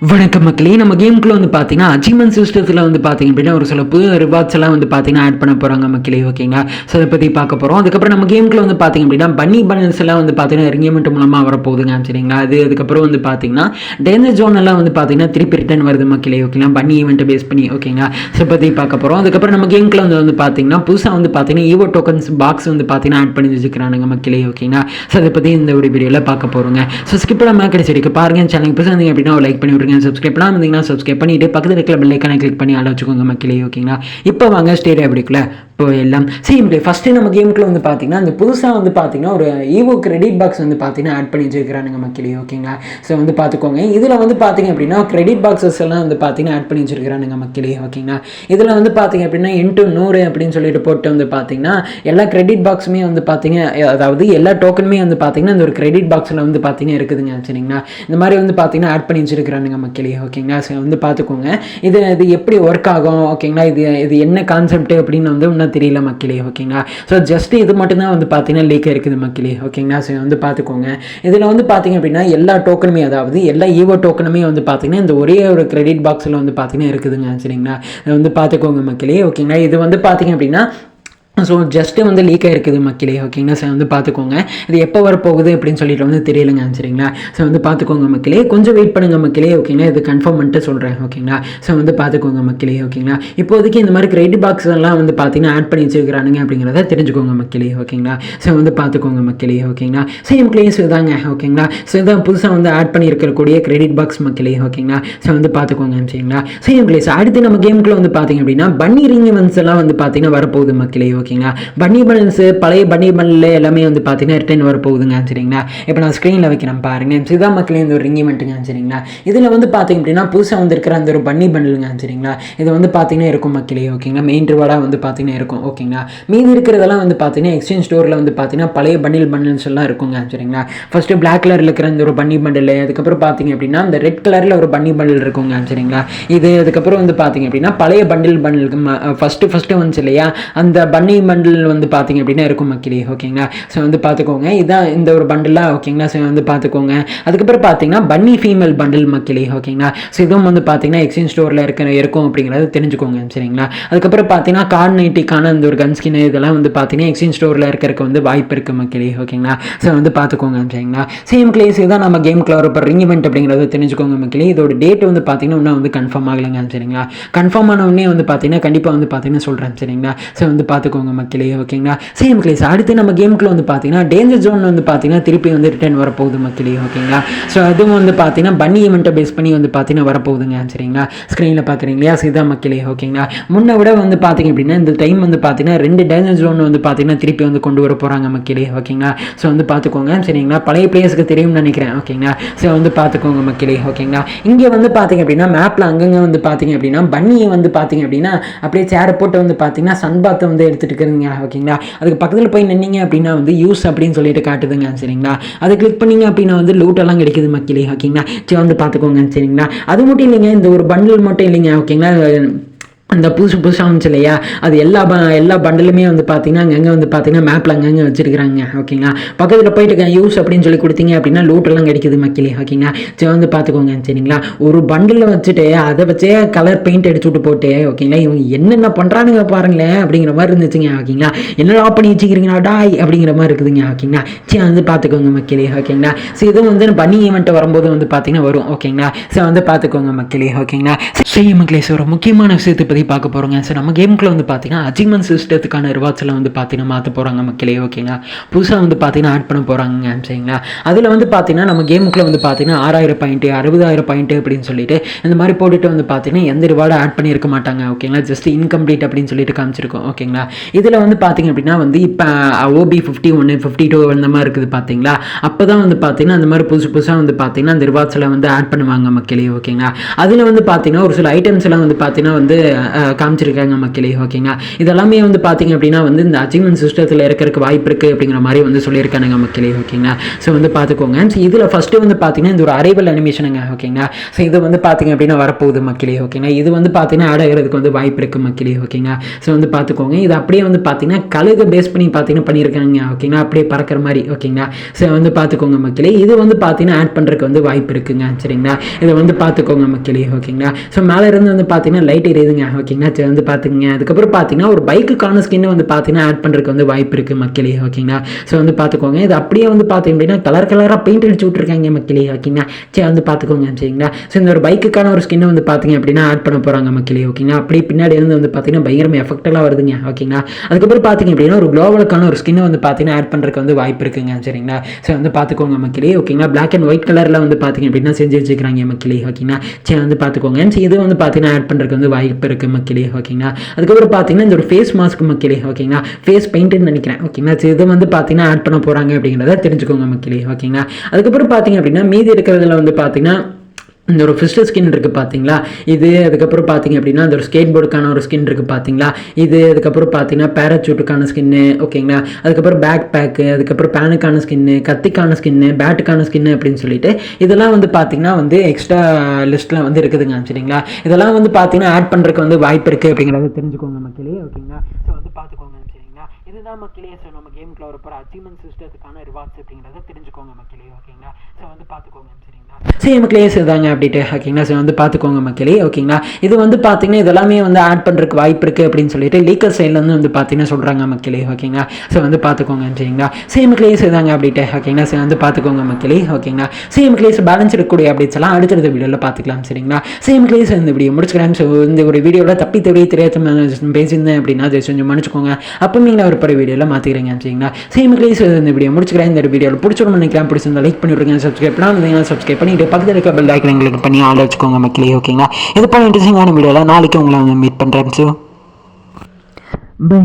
வணக்கம் மக்களே. நம்ம கேமுக்குள்ள வந்து பார்த்தீங்கன்னா அச்சீவ்மெண்ட் சிஸ்டத்தில் வந்து பார்த்தீங்க அப்படின்னா ஒரு சில புது ரிவார்ட்ஸ் எல்லாம் வந்து பார்த்தீங்கன்னா ஆட் பண்ண போகிறாங்க மக்களே. ஓகேங்களா? ஸோ அதை பற்றி பார்க்க போகிறோம். அதுக்கப்புறம் நம்ம கேமுக்குள்ள வந்து பார்த்தீங்க அப்படின்னா பன்னி பண்டல்ஸ் எல்லாம் வந்து பார்த்தீங்கன்னா ரிங்கமெண்ட் மூலமாக வரப்போகுதுங்க. சரிங்களா? அதுக்கப்புறம் வந்து பார்த்தீங்கன்னா டேஞ்சர் ஜோன் எல்லாம் வந்து பார்த்தீங்கன்னா திருப்பி ரிட்டர்ன் வருது மக்களே. ஓகேங்களா? பன்னி ஈவெண்ட்டை பேஸ் பண்ணி. ஓகேங்களா? ஸோ பற்றி பார்க்க போகிறோம். அதுக்கப்புறம் நம்ம கேமுக்குள்ள வந்து பார்த்தீங்கன்னா புதுசாக வந்து பார்த்தீங்கன்னா ஈவோ டோக்கன்ஸ் பாக்ஸ் வந்து பார்த்தீங்கன்னா ஆட் பண்ணி வச்சுக்கிறானுங்க மக்களே. ஓகேங்களா? ஸோ அதை பற்றி இந்த ஒரு வீடியோவில் பார்க்க போகிறோங்க. ஸோ ஸ்கிப் பண்ணாமல் கிடைச்சிருக்கு பாருங்க. சேனல் புதுசாக இருந்தீங்க அப்படின்னா லைக் பண்ணி விடுங்க. சப்ஸ்கிரைப் பண்ணாமல் சப்ஸ்கிரைப் பண்ணிட்டு பக்கத்தில் இருக்கிற பெல் ஐகானை கிளிக் பண்ணி ஆள வச்சுக்கோங்க மக்களே. ஓகேங்களா? இப்போ வாங்க ஸ்டேட் எப்படிக்குள்ள போயிடலாம். சரி, ஃபஸ்ட்டு நம்ம கேமுக்குள்ள வந்து பார்த்தீங்கன்னா அந்த புதுசாக வந்து பார்த்தீங்கன்னா ஒரு ஈவோ கிரெடிட் பாக்ஸ் வந்து பார்த்தீங்கன்னா ஆட் பண்ணி வச்சிருக்கிறானுங்க மக்களே. ஓகேங்களா? ஸோ வந்து பார்த்துக்கோங்க. இதில் வந்து பார்த்தீங்க அப்படின்னா கிரெடிட் பாக்ஸஸ் எல்லாம் வந்து பார்த்தீங்கன்னா ஆட் பண்ணி வச்சிருக்கிறானுங்க மக்களே. ஓகேங்களா? இதில் வந்து பார்த்தீங்க அப்படின்னா 100 அப்படின்னு சொல்லிட்டு போட்டு வந்து பார்த்தீங்கன்னா எல்லா கிரெடிட் பாக்ஸுமே வந்து பார்த்தீங்க, அதாவது எல்லா டோக்கனுமே வந்து பார்த்தீங்கன்னா இந்த ஒரு கிரெடிட் பாக்ஸில் வந்து பார்த்தீங்கன்னா இருக்குதுங்க. சரிங்களா? இந்த மாதிரி வந்து பார்த்தீங்கன்னா ஆட் பண்ணி வச்சிருக்கிறானுங்க மக்களே. ஓகேங்களா? ஸோ வந்து பார்த்துக்கோங்க. இது எப்படி ஒர்க் ஆகும், ஓகேங்களா, இது என்ன கான்செப்ட் அப்படின்னு வந்து இன்னும் தெரியல மக்களே. ஓகேங்களா? ஸோ ஜஸ்ட் இது மட்டும்தான் வந்து பார்த்தீங்கன்னா லீக் இருக்குது மக்களே. ஓகேங்களா? ஸோ வந்து பார்த்துக்கோங்க. இதில் வந்து பார்த்தீங்க அப்படின்னா எல்லா டோக்கனுமே, அதாவது எல்லா ஈவோ டோக்கனுமே வந்து பார்த்தீங்கன்னா இந்த ஒரே ஒரு கிரெடிட் பாக்ஸில் வந்து பார்த்தீங்கன்னா இருக்குதுங்க. சரிங்களா? வந்து பார்த்துக்கோங்க மக்களே. ஓகேங்களா? இது வந்து பார்த்தீங்க அப்படின்னா ஸோ ஜஸ்ட்டு வந்து லீக் ஆகிருக்குது மக்களே. ஓகேங்களா? ஸோ வந்து பார்த்துக்கோங்க. இது எப்போ வரப்போகுது அப்படின்னு சொல்லிட்டு வந்து தெரியலைங்க. சரிங்களா? ஸோ வந்து பார்த்துக்கோங்க மக்களே. கொஞ்சம் வெயிட் பண்ணுங்கள் மக்களே. ஓகேங்களா? இது கன்ஃபார்ம் பண்ணிட்டு சொல்கிறேன். ஓகேங்களா? ஸோ வந்து பார்த்துக்கோங்க மக்களே. ஓகேங்களா? இப்போதைக்கு இந்த மாதிரி கிரெடிட் பாக்ஸ் எல்லாம் வந்து பார்த்தீங்கன்னா ஆட் பண்ணி வச்சுருக்கிறானுங்க அப்படிங்கிறத தெரிஞ்சுக்கோங்க மக்களே. ஓகேங்களா? ஸோ வந்து பார்த்துக்கோங்க மக்களே. ஓகேங்களா? சேம் மக்களே. ஸோ இதாங்க. ஓகேங்களா? ஸோ இதான் புதுசாக வந்து ஆட் பண்ணி இருக்கக்கூடிய கிரெடிட் பாக்ஸ் மக்களே. ஓகேங்களா? ஸோ வந்து பார்த்துக்கோங்க. சரிங்களா? சேம் மக்களே. ஸோ அடுத்து நம்ம கேமுக்குள்ள வந்து பார்த்தீங்க அப்படின்னா பன்னி ரிங் ஈவெண்ட்ஸ் எல்லாம் வந்து பார்த்தீங்கன்னா வரப்போகுது மக்களே. ஓகேங்களா? பன்னி பண்டல்ஸ் பழைய பன்னி பண்டல் எல்லாமே வந்து பார்த்தீங்கன்னா ரிட்டர்ன் வர போகுதுங்க. சரிங்களா? இப்போ நான் ஸ்க்ரீனில் வைக்கிறேன் பாருங்க. சிதா மக்களே இந்த ஒரு ரிங் ஈவெண்ட்டுங்க. சரிங்களா? இதில் வந்து பார்த்தீங்க அப்படின்னா புதுசாக வந்துருக்கிற அந்த ஒரு பன்னி பண்டலுங்க. சரிங்களா? இது வந்து பார்த்தீங்கன்னா இருக்கும் மக்களே. ஓகேங்களா? மெயின் ரிவார்டாக வந்து பார்த்தீங்கன்னா இருக்கும். ஓகேங்களா? மீதி இருக்கிறதெல்லாம் வந்து பார்த்தீங்கன்னா எக்ஸ்சேஞ்ச் ஸ்டோரில் வந்து பார்த்தீங்கன்னா பழைய பண்டல்ஸ் எல்லாம் இருக்குங்க. சரிங்களா? ஃபஸ்ட்டு பிளாக் கலரில் இருக்கிற அந்த ஒரு பன்னி பண்டல், அதுக்கப்புறம் பார்த்தீங்க அப்படின்னா அந்த ரெட் கலரில் ஒரு பன்னி பண்டல் இருக்குங்க. சரிங்களா? இது அதுக்கப்புறம் வந்து பார்த்தீங்க அப்படின்னா பழைய பண்டலுக்கு ஃபஸ்ட்டு வந்துச்சு இல்லையா, அந்த பன்னி பண்டல் வந்து பார்த்தீங்க அப்படின்னா இருக்கும் மக்களே. ஓகேங்களா? ஸோ வந்து பார்த்துக்கோங்க. இதான் இந்த ஒரு பண்டலாக. ஓகேங்களா? ஸோ வந்து பார்த்துக்கோங்க. அதுக்கப்புறம் பார்த்தீங்கன்னா பன்னி ஃபீமேல் பண்டல் மக்களே. ஓகேங்களா? ஸோ இதுவும் வந்து பார்த்தீங்கன்னா எக்ஸ்சேஞ்ச் ஸ்டோரில் இருக்கும் அப்படிங்கிறத தெரிஞ்சுக்கோங்க. சரிங்களா? அதுக்கப்புறம் பார்த்தீங்கன்னா கார்ட் நைட்டிக்கான அந்த ஒரு கன் ஸ்கின் இதெல்லாம் வந்து பார்த்தீங்கன்னா எக்ஸ்சேஞ்ச் ஸ்டோரில் இருக்கிறதுக்கு வந்து வாய்ப்பு இருக்குது மக்களே. ஓகேங்களா? ஸோ வந்து பார்த்துக்கோங்க. சரிங்களா? சேம் கிளேஸ் தான் நம்ம கேமுக்குள்ள ஒரு ரிங் ஈவெண்ட் அப்படிங்கிறத தெரிஞ்சுக்கோங்க மக்களே. இதோட டேட் வந்து பார்த்தீங்கன்னா இன்னும் வந்து கன்ஃபார்ம் ஆகலைங்க. சரிங்களா? கன்ஃபார்ம் ஆன உடனே வந்து பார்த்தீங்கன்னா கண்டிப்பாக வந்து பார்த்தீங்கன்னா சொல்கிறேன். சரிங்களா? ஸோ வந்து பார்த்துக்கோங்க மக்களே. ஓகேங்களா? Same glaze. அடுத்து நம்ம கேமுக்குள்ள வந்து பார்த்தீங்கன்னா டேஞ்சர் ஜோன் வந்து பார்த்தீங்கன்னா திருப்பி வந்து ரிட்டர்ன் வரப்போகுது மக்களே. ஓகேங்களா? ஸோ அதுவும் வந்து பார்த்தீங்கன்னா பன்னி ஈவெண்ட்டை பேஸ் பண்ணி வந்து பார்த்தீங்கன்னா வரப்போகுதுங்க. சரிங்களா? ஸ்க்ரீனில் பார்க்குறீங்க இல்லையா? சிதா மக்களே. ஓகேங்களா? முன்ன விட வந்து பார்த்தீங்க அப்படின்னா இந்த டைம் வந்து பார்த்தீங்கன்னா 2 டேஞ்சர் ஜோன் வந்து பார்த்தீங்கன்னா திருப்பி வந்து கொண்டு வர போகிறாங்க மக்களே. ஓகேங்களா? ஸோ வந்து பார்த்துக்கோங்க. சரிங்களா? பழைய பிளேயர்ஸ்க்கு தெரியும்னு நினைக்கிறேன். ஓகேங்களா? ஸோ வந்து பார்த்துக்கோங்க மக்களே. ஓகேங்களா? இங்கே வந்து பார்த்தீங்க அப்படின்னா மேப்பில் அங்கங்கே வந்து பார்த்தீங்க அப்படின்னா பன்னியை வந்து பார்த்தீங்க அப்படின்னா அப்படியே சேரை போட்டு வந்து பார்த்தீங்கன்னா சன்பாத்தை வந்து எடுத்துகிட்டு இருக்குதுங்க. ஓகேங்களா? அதுக்கு பக்கத்தில் போய் நின்னீங்க அப்படின்னா வந்து யூஸ் அப்படின்னு சொல்லிட்டு காட்டுதுங்க. சரிங்களா? அதை கிளிக் பண்ணிங்க அப்படின்னா வந்து லூட்டெல்லாம் கிடைக்குது மக்களே. ஓகேங்களா? சரி வந்து பார்த்துக்கோங்க. சரிங்களா? அது மட்டும் இல்லைங்க, இந்த ஒரு பண்டில் மட்டும் இல்லைங்க. ஓகேங்களா? அந்த புதுசாக வந்துச்சு இல்லையா, அது எல்லா பண்டலுமே வந்து பார்த்தீங்கன்னா அங்கங்கே வந்து பார்த்தீங்கன்னா மேப்பில் அங்கங்கே வச்சுருக்கிறாங்க. ஓகேங்களா? பக்கத்தில் போயிட்டு யூஸ் அப்படின்னு சொல்லி கொடுத்தீங்க அப்படின்னா லூட்டெல்லாம் கிடைக்குது மக்களே. ஓகேங்களா? சரி வந்து பார்த்துக்கோங்க. சரிங்களா? ஒரு பண்டலில் வச்சுட்டு அதை வச்சே கலர் பெயிண்ட் அடிச்சு விட்டு போட்டு, ஓகேங்களா, இவங்க என்னென்ன பண்ணுறானுங்க பாருங்களேன் அப்படிங்கிற மாதிரி இருந்துச்சுங்க. ஓகேங்களா? என்னடா பண்ணி வச்சுக்கிறீங்களா டாய் அப்படிங்கிற மாதிரி இருக்குதுங்க. ஓகேங்களா? சரி வந்து பார்த்துக்கோங்க மக்களே. ஓகேங்களா? ஸோ இதுவும் வந்து பன்னி ஈவெண்ட் வரும்போது வந்து பார்த்தீங்கன்னா வரும். ஓகேங்களா? ஸோ வந்து பார்த்துக்கோங்க மக்களே. ஓகேங்களா? சரி மக்களே. ஸோ ஒரு முக்கியமான விஷயத்தை பார்க்க போகிறோங்க. சார் நம்ம கேமுக்குள்ள வந்து பார்த்தீங்கன்னா அச்சீவ்மெண்ட் சிஸ்டத்துக்கான ரிவார்ட்ஸ் எல்லாம் வந்து பார்த்தீங்கன்னா மாற்ற போகிறாங்க மக்களே. ஓகேங்களா? புதுசாக வந்து பார்த்தீங்கன்னா ஆட் பண்ண போகிறாங்க. சரிங்களா? அதில் வந்து பார்த்தீங்கன்னா நம்ம கேமுக்குள்ள வந்து பார்த்தீங்கன்னா 6000 பாயிண்ட் 60000 பாயிண்ட் அப்படின்னு சொல்லிட்டு இந்த மாதிரி போட்டுட்டு வந்து பார்த்தீங்கன்னா எந்த ரிவார்டும் ஆட் பண்ணியிருக்க மாட்டாங்க. ஓகேங்களா? ஜஸ்ட் இன்கம்ப்ளீட் அப்படின்னு சொல்லிட்டு காமிச்சிருக்கோம். ஓகேங்களா? இதில் வந்து பார்த்தீங்க அப்படின்னா வந்து இப்போ OB 51 52 அந்த மாதிரி இருக்குது பார்த்தீங்களா? அப்போ தான் வந்து பார்த்தீங்கன்னா அந்த மாதிரி புதுசாக வந்து பார்த்தீங்கன்னா அந்த ரிவார்ட்ஸ் எல்லாம் வந்து ஆட் பண்ணுவாங்க மக்களே. ஓகேங்களா? அதில் வந்து பார்த்தீங்கன்னா ஒரு சில ஐட்டம்ஸ் எல்லாம் வந்து பார்த்தீங்கன்னா வந்து காமிச்சிருக்காங்க மக்களே. ஓகேங்களா, இதெல்லாமே வந்து பார்த்தீங்க அப்படின்னா வந்து இந்த அச்சீவ்மெண்ட் சிஸ்டத்தில் இருக்கிறதுக்கு வாய்ப்பு இருக்குது அப்படிங்கிற மாதிரி வந்து சொல்லியிருக்கானுங்க மக்களே. ஓகேங்களா, ஸோ வந்து பார்த்துக்கோங்க. ஸோ இதில் ஃபஸ்ட்டு வந்து பார்த்தீங்கன்னா இந்த ஒரு அரைவல் அனிமேஷனுங்க. ஓகேங்களா, ஸோ இது வந்து பார்த்தீங்க அப்படின்னா வரப்போகுது மக்களே. ஓகேங்களா, இது வந்து பார்த்தீங்கன்னா ஆட் ஆகிறதுக்கு வந்து வாய்ப்பு இருக்குது மக்களே. ஓகேங்களா, ஸோ வந்து பார்த்துக்கோங்க. இது அப்படியே வந்து பார்த்தீங்கன்னா கழுகை பேஸ் பண்ணி பார்த்தீங்கன்னா பண்ணியிருக்காங்க. ஓகேங்களா, அப்படியே பறக்கிற மாதிரி. ஓகேங்களா, ஸோ வந்து பார்த்துக்கோங்க மக்களே. இது வந்து பார்த்தீங்கன்னா ஆட் பண்ணுறதுக்கு வந்து வாய்ப்பு இருக்குங்க. சரிங்களா, இதை வந்து பார்த்துக்கோங்க மக்களே. ஓகேங்களா, ஸோ மேலே இருந்து வந்து பார்த்தீங்கன்னா லைட் எரியுதுங்க. ஓகேங்களா, சரி வந்து பார்த்துக்குங்க. அதுக்கப்புறம் பார்த்தீங்கன்னா ஒரு பைக்குக்கான ஸ்கின் வந்து பார்த்தீங்கன்னா ஆட் பண்ணுறதுக்கு வந்து வாய்ப்பு இருக்குது மக்களே. ஓகேங்களா, ஸோ வந்து பார்த்துக்கோங்க. இது அப்படியே வந்து பார்த்தீங்க அப்படின்னா கலராக பெயிண்ட் அடிச்சு விட்ருக்காங்க மக்களே. ஓகேங்களா, சரி வந்து பார்த்துக்கோங்க. சரிங்களா, ஸோ இந்த ஒரு பைக்குக்கான ஒரு ஸ்கின்னை வந்து பார்த்தீங்க அப்படின்னா ஆட் பண்ண போகிறாங்க மக்களே. ஓகேங்களா, அப்படியே பின்னாடி இருந்து வந்து பார்த்தீங்கன்னா பயங்கரமாக எஃபெக்டெல்லாம் வருதுங்க. ஓகேங்களா, அதுக்கப்புறம் பார்த்தீங்க அப்படின்னா ஒரு குளோபலுக்கான ஒரு ஸ்கின்னை வந்து பார்த்தீங்கன்னா ஆட் பண்ணுறதுக்கு வந்து வாய்ப்பு இருக்குங்க. சரிங்களா, ஸோ வந்து பார்த்துக்கோங்க மக்களே. ஓகேங்களா, பிளாக் அண்ட் ஒயிட் கலரில் வந்து பார்த்தீங்க அப்படின்னா செஞ்சு வச்சுக்கிறாங்க மக்களே. ஓகேங்களா, சரி வந்து பார்த்துக்கோங்க. ஸோ இது வந்து பார்த்தீங்கன்னா ஆட் பண்ணுறதுக்கு வந்து வாய்ப்பு இருக்குது மக்களே. ஓகேங்களா, அதுக்கப்புறம் பார்த்தீங்கன்னா இந்த ஒரு ஃபேஸ் மாஸ்க் மக்களே. ஓகேங்களா, ஃபேஸ் பெயிண்ட்னு நினைக்கிறேன். ஓகேங்களா, ஸோ இது வந்து பார்த்தீங்கன்னா ஆட் பண்ண போகிறாங்க அப்படிங்கிறத தெரிஞ்சுக்கோங்க மக்களே. ஓகேங்களா, அதுக்கப்புறம் பார்த்தீங்க அப்படின்னா மீதி இருக்கிறதுல வந்து பார்த்தீங்கன்னா இந்த ஒரு ஃபிஸ்ட் ஸ்கின் இருக்குது பார்த்தீங்களா, இது அதுக்கப்புறம் பார்த்தீங்க அப்படின்னா அந்த ஒரு ஸ்கேட் போர்டுக்கான ஒரு ஸ்கின் இருக்குது பார்த்தீங்களா, இது அதுக்கப்புறம் பார்த்தீங்கன்னா பேராசூட்டுக்கான ஸ்கின்னு. ஓகேங்களா, அதுக்கப்புறம் பேக் பேக்கு, அதுக்கப்புறம் பேனுக்கான ஸ்கின்னு, கத்திக்கான ஸ்கின்னு, பேட்டுக்கான ஸ்கின்னு அப்படின்னு சொல்லிட்டு இதெல்லாம் வந்து பார்த்தீங்கன்னா வந்து எக்ஸ்ட்ரா லிஸ்ட்டில் வந்து இருக்குதுங்க. சரிங்களா, இதெல்லாம் வந்து பார்த்தீங்கன்னா ஆட் பண்ணுறதுக்கு வந்து வாய்ப்பு இருக்குது அப்படிங்கிறத தெரிஞ்சுக்கோங்க மக்களே. ஓகேங்களா, ஸோ வந்து பார்த்துக்கோங்க. சரிங்களா, இதுதான் மக்களே. ஸோ நம்ம கேமுக்குள்ள வரப்போகிற அச்சீவ்மெண்ட் சிஸ்டத்துக்கான ரிவார்ட்ஸ் அப்படிங்கிறத தெரிஞ்சுக்கோங்க மக்களே. ஓகேங்களா, ஸோ வந்து பார்த்துக்கோங்க. சரிங்களா, சரி மக்களே, இதுதாங்க அப்டேட்டு. ஓகேங்களா, ஸோ வந்து பார்த்துக்கோங்க மக்களே. ஓகேங்களா, இது வந்து பார்த்தீங்கன்னா இதெல்லாமே வந்து ஆட் பண்ணுறதுக்கு வாய்ப்பு இருக்குது அப்படின்னு சொல்லிட்டு லீக்கர் சைட்லேருந்து வந்து பார்த்தீங்கன்னா சொல்கிறாங்க மக்களே. ஓகேங்களா, ஸோ வந்து பார்த்துக்கோங்க. சரிங்களா, சேம் மக்களே, இதுதாங்க அப்டேட்டு. ஓகேங்களா, ஸோ வந்து பார்த்துக்கோங்க மக்களே. ஓகேங்களா, சேம் மக்களே, பேலன்ஸ் இருக்கக்கூடிய அப்டேட்ஸ் எல்லாம் அடுத்தடுத்த வீடியோவில் பார்த்துக்கலாம். சரிங்களா, சேம் மக்களே, ஸோ இந்த வீடியோ முடிச்சுக்கிறேன். ஸோ இந்த ஒரு வீடியோவில் தப்பி தெரியாத பேசியிருந்தேன் அப்படின்னா அதை கொஞ்சம் மன்னிச்சுக்கோங்க. அப்போ நீங்கள் ஒரு பழைய வீடியோவில் மாற்றிக்கிறேங்க. சரிங்களா, சேம் மக்களே, ஸோ இந்த வீடியோ முடிச்சுக்கிறேன். இந்த வீடியோவில் பிடிச்சோன்னு நினைக்கிறேன். பிடிச்சிருந்தா லைக் பண்ணி விடுங்க. சப்ஸ்கிரைப் பண்ணால் சப்ஸ்கிரைப் பண்ணிட்டு பக்கத்தில் இருக்க பெல் ஐக்கன் கிளிக் பண்ணி ஆள் வச்சுக்கோங்க மக்களே. ஓகேங்களா, இது போல இன்ட்ரெஸ்டிங்கான வீடியோவில் நாளைக்கு உங்களை வந்து மீட் பண்ணுறேன். So by.